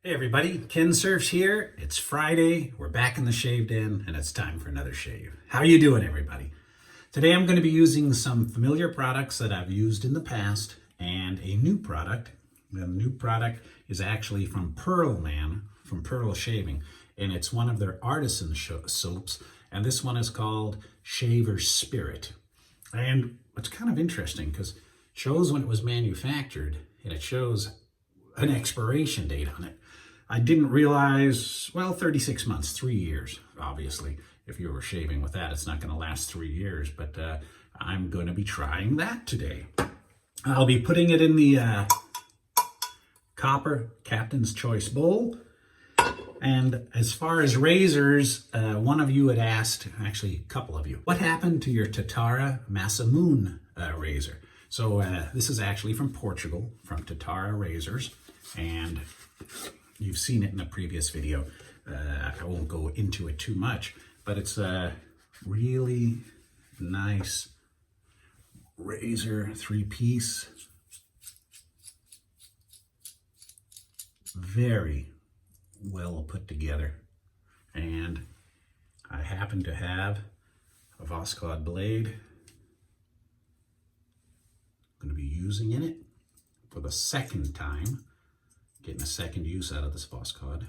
Hey everybody, Kensurfs here. It's Friday, we're back in the shave den, and it's time for another shave. How you doing, everybody? Today I'm going to be using some familiar products that I've used in the past and a new product. The new product is actually from Pearl Man, from Pearl Shaving, and it's one of their artisan soaps, and this one is called Shaver Spirit. And it's kind of interesting because it shows when it was manufactured, and it shows an expiration date on it. I didn't realize, well, 36 months, 3 years, obviously. If you were shaving with that, it's not going to last 3 years, but I'm going to be trying that today. I'll be putting it in the copper Captain's Choice bowl. And as far as razors, one of you had asked, actually a couple of you, what happened to your Tatara Masamune razor? So this is actually from Portugal, from Tatara Razors, and you've seen it in a previous video. I won't go into it too much, but it's a really nice razor, 3-piece. Very well put together. And I happen to have a Voskhod blade. I'm going to be using in it for the second time. Getting a second use out of this Voskhod.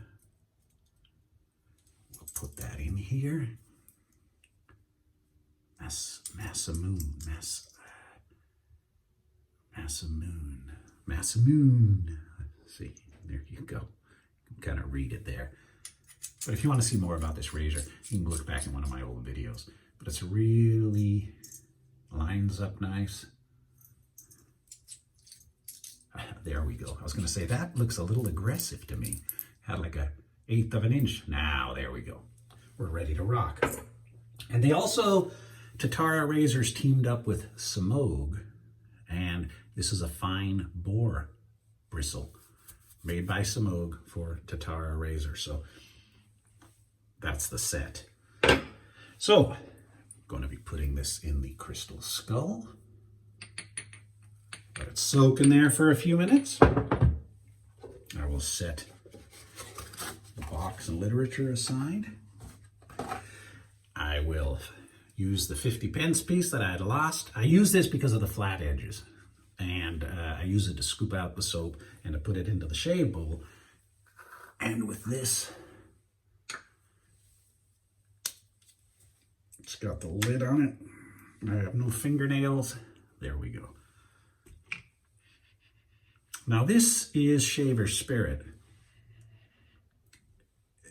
We'll put that in here. Masamune. See, there you go. You can kind of read it there. But if you want to see more about this razor, you can look back in one of my old videos. But it's really lines up nice. There we go. I was going to say that looks a little aggressive to me. Had like a 1/8 of an inch. Now, there we go. We're ready to rock. And they also, Tatara Razors teamed up with Samog, and this is a fine boar bristle made by Samog for Tatara Razors. So that's the set. So I'm going to be putting this in the crystal skull. Let it soak in there for a few minutes. I will set the box and literature aside. I will use the 50 pence piece that I had lost. I use this because of the flat edges. And I use it to scoop out the soap and to put it into the shave bowl. And with this, it's got the lid on it. I have no fingernails. There we go. Now this is Shaver Spirit.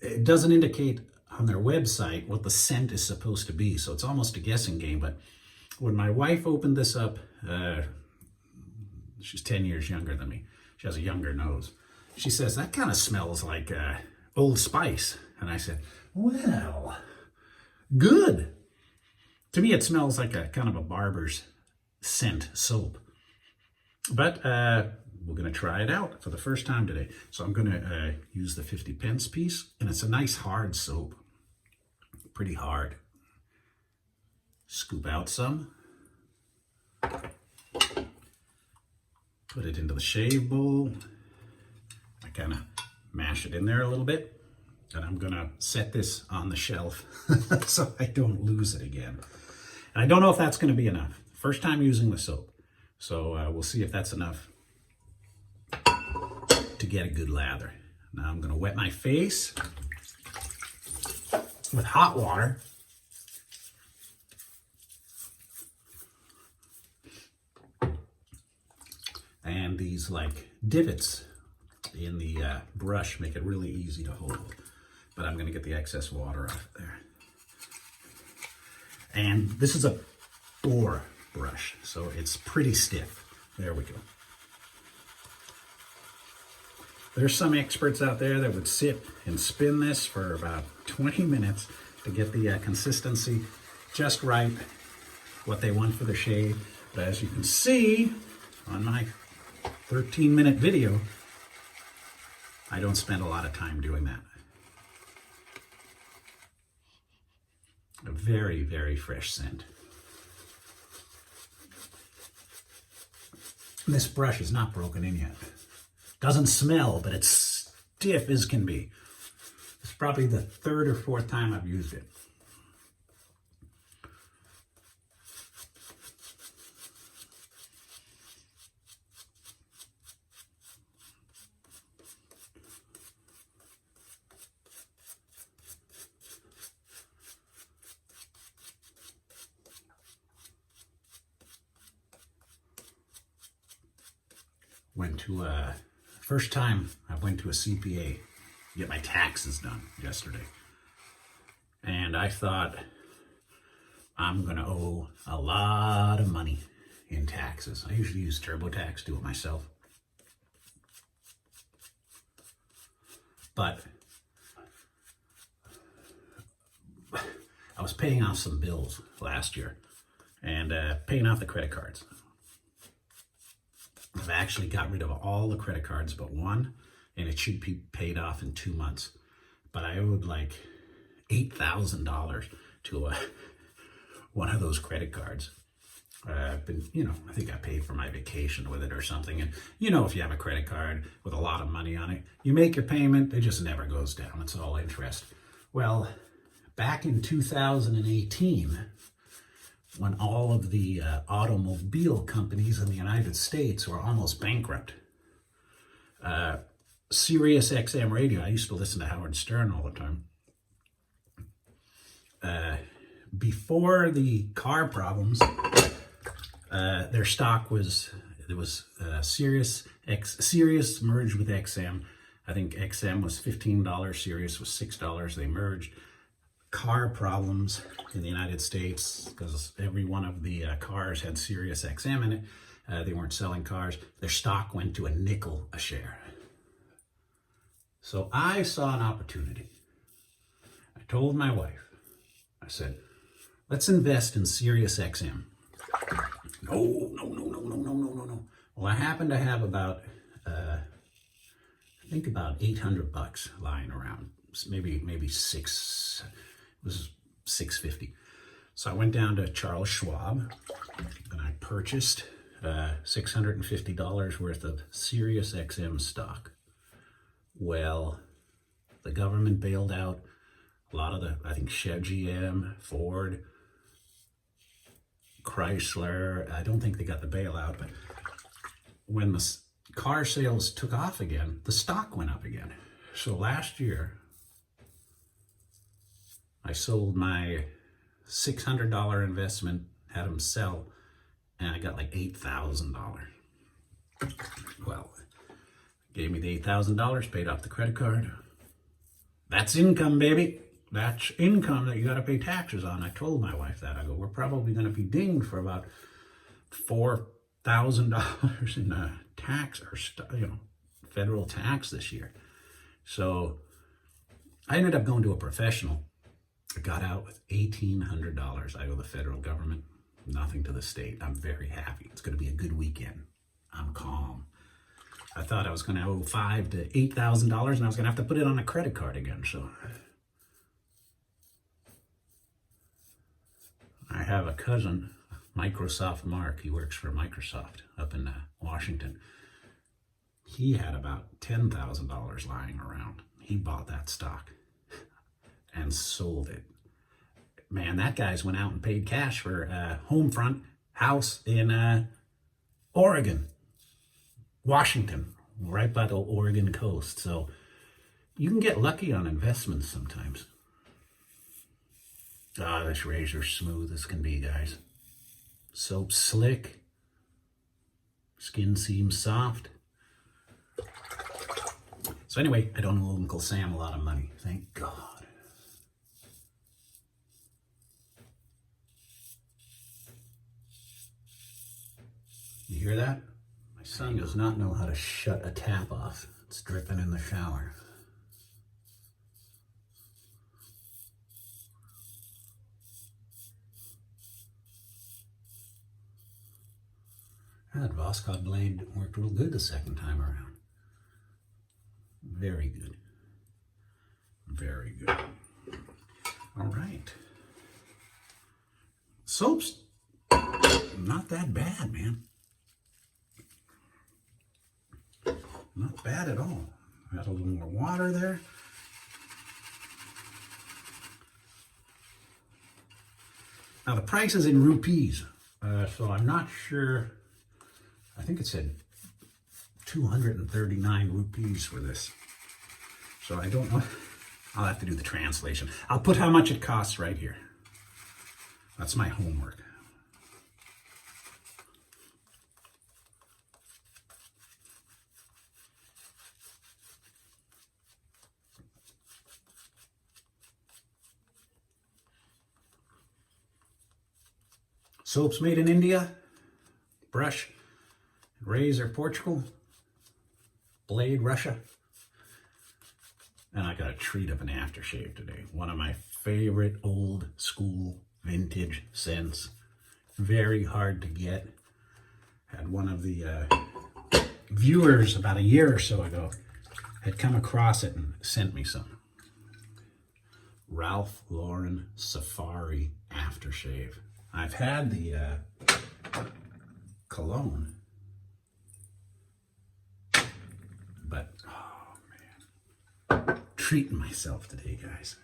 It doesn't indicate on their website what the scent is supposed to be, so it's almost a guessing game. But when my wife opened this up, she's 10 years younger than me. She has a younger nose. She says, that kind of smells like Old Spice. And I said, well, good. To me, it smells like a kind of a barber's scent soap. But we're going to try it out for the first time today. So I'm going to use the 50 pence piece, and it's a nice hard soap, pretty hard. Scoop out some, put it into the shave bowl. I kind of mash it in there a little bit, and I'm going to set this on the shelf so I don't lose it again. And I don't know if that's going to be enough. First time using the soap. So we'll see if that's enough to get a good lather. Now I'm going to wet my face with hot water. And these like divots in the brush make it really easy to hold. But I'm going to get the excess water off there. And this is a boar brush, so it's pretty stiff. There we go. There's some experts out there that would sit and spin this for about 20 minutes to get the consistency just right, what they want for the shave. But as you can see on my 13-minute video, I don't spend a lot of time doing that. A very, very fresh scent. This brush is not broken in yet. Doesn't smell, but it's stiff as can be. It's probably the third or fourth time I've used it. First time I went to a CPA to get my taxes done yesterday. And I thought, I'm gonna owe a lot of money in taxes. I usually use TurboTax, do it myself. But I was paying off some bills last year and paying off the credit cards. I've actually got rid of all the credit cards but one, and it should be paid off in 2 months. But I owed like $8,000 to one of those credit cards. I've been, I think I paid for my vacation with it or something. And if you have a credit card with a lot of money on it, you make your payment, it just never goes down. It's all interest. Well, back in 2018, when all of the automobile companies in the United States were almost bankrupt. Sirius XM radio, I used to listen to Howard Stern all the time. Before the car problems, their stock was, Sirius merged with XM. I think XM was $15, Sirius was $6. They merged. Car problems in the United States, because every one of the cars had Sirius XM in it. They weren't selling cars. Their stock went to $0.05 a share. So I saw an opportunity. I told my wife, I said, let's invest in Sirius XM. No. Well, I happen to have about, I think about $800 lying around. Maybe six. It was $650. So I went down to Charles Schwab and I purchased $650 worth of Sirius XM stock. Well, the government bailed out a lot of I think GM, Ford, Chrysler. I don't think they got the bailout, but when the car sales took off again, the stock went up again. So last year, I sold my $600 investment, had them sell, and I got like $8,000. Well, gave me the $8,000, paid off the credit card. That's income, baby. That's income that you got to pay taxes on. I told my wife that. I go, we're probably going to be dinged for about $4,000 in tax or federal tax this year. So I ended up going to a professional. I got out with $1,800. I owe the federal government, nothing to the state. I'm very happy. It's going to be a good weekend. I'm calm. I thought I was going to owe $5,000 to $8,000 and I was going to have to put it on a credit card again. So I have a cousin, Microsoft Mark. He works for Microsoft up in Washington. He had about $10,000 lying around. He bought that stock and sold it. Man, that guy's went out and paid cash for a home front house in Oregon, Washington, right by the Oregon coast. So you can get lucky on investments sometimes. This razor smooth as can be, guys. Soap slick. Skin seems soft. So anyway, I don't owe Uncle Sam a lot of money. Thank God. You hear that? My son does not know how to shut a tap off. It's dripping in the shower. That Voskhod blade worked real good the second time around. Very good. Very good. All right. Soap's not that bad, man. Not bad at all. Add a little more water there. Now the price is in rupees, so I'm not sure. I think it said 239 rupees for this. So I don't know. I'll have to do the translation. I'll put how much it costs right here. That's my homework. Soaps made in India, brush, razor Portugal, blade Russia, and I got a treat of an aftershave today. One of my favorite old school vintage scents, very hard to get. Had one of the viewers about a year or so ago had come across it and sent me some. Ralph Lauren Safari Aftershave. I've had the cologne, but oh man, treating myself today, guys.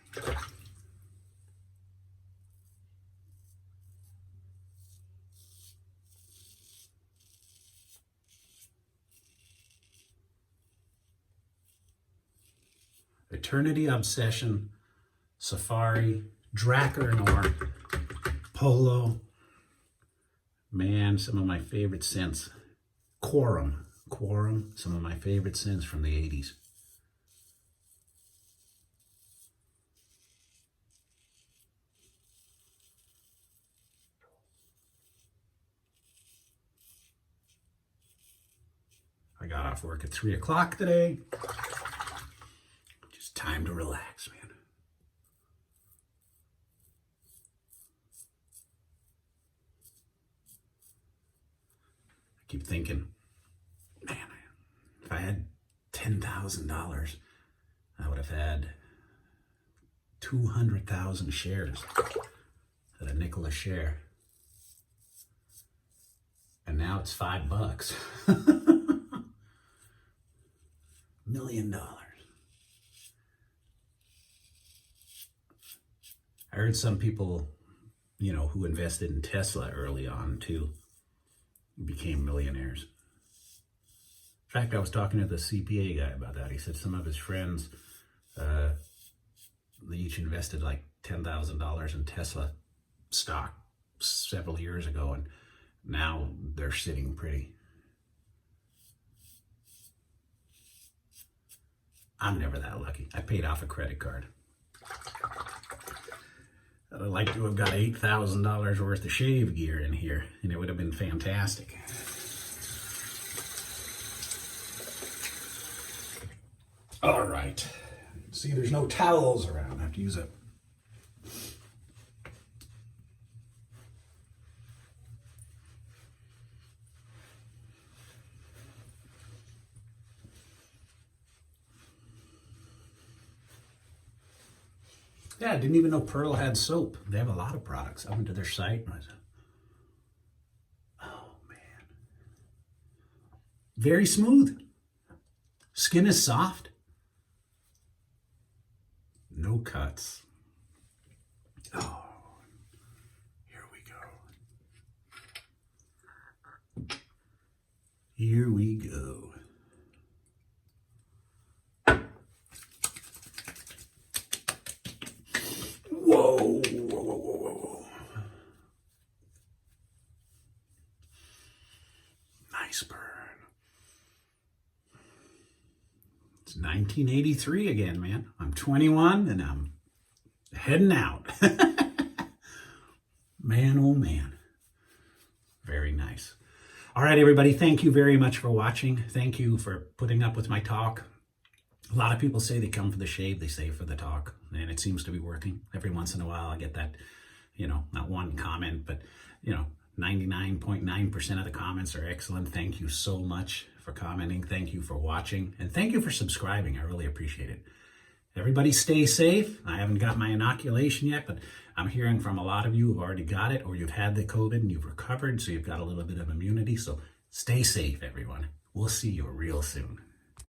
Eternity Obsession, Safari, Drakkar Noir, Polo. Man, some of my favorite scents. Quorum, some of my favorite scents from the 80s. I got off work at 3 o'clock today. Just time to relax, man. I keep thinking, man, if I had $10,000, I would have had 200,000 shares at a nickel a share. And now it's $5. $1 million. I heard some people, who invested in Tesla early on too, became millionaires. In fact, I was talking to the CPA guy about that. He said some of his friends, they each invested like $10,000 in Tesla stock several years ago, and now they're sitting pretty. I'm never that lucky. I paid off a credit card. I'd like to have got $8,000 worth of shave gear in here, and it would have been fantastic. All right. See, there's no towels around. I have to use a... Yeah, I didn't even know Pearl had soap. They have a lot of products. I went to their site and I said, oh man. Very smooth. Skin is soft. No cuts. Oh, here we go. Here we go. Whoa, whoa, whoa, whoa, whoa. Nice burn. It's 1983 again, man. I'm 21 and I'm heading out. Man, oh man. Very nice. All right, everybody. Thank you very much for watching. Thank you for putting up with my talk. A lot of people say they come for the shave, they say for the talk, and it seems to be working. Every once in a while I get that, not one comment, but, 99.9% of the comments are excellent. Thank you so much for commenting. Thank you for watching, and thank you for subscribing. I really appreciate it. Everybody stay safe. I haven't got my inoculation yet, but I'm hearing from a lot of you who've already got it, or you've had the COVID and you've recovered, so you've got a little bit of immunity. So stay safe, everyone. We'll see you real soon.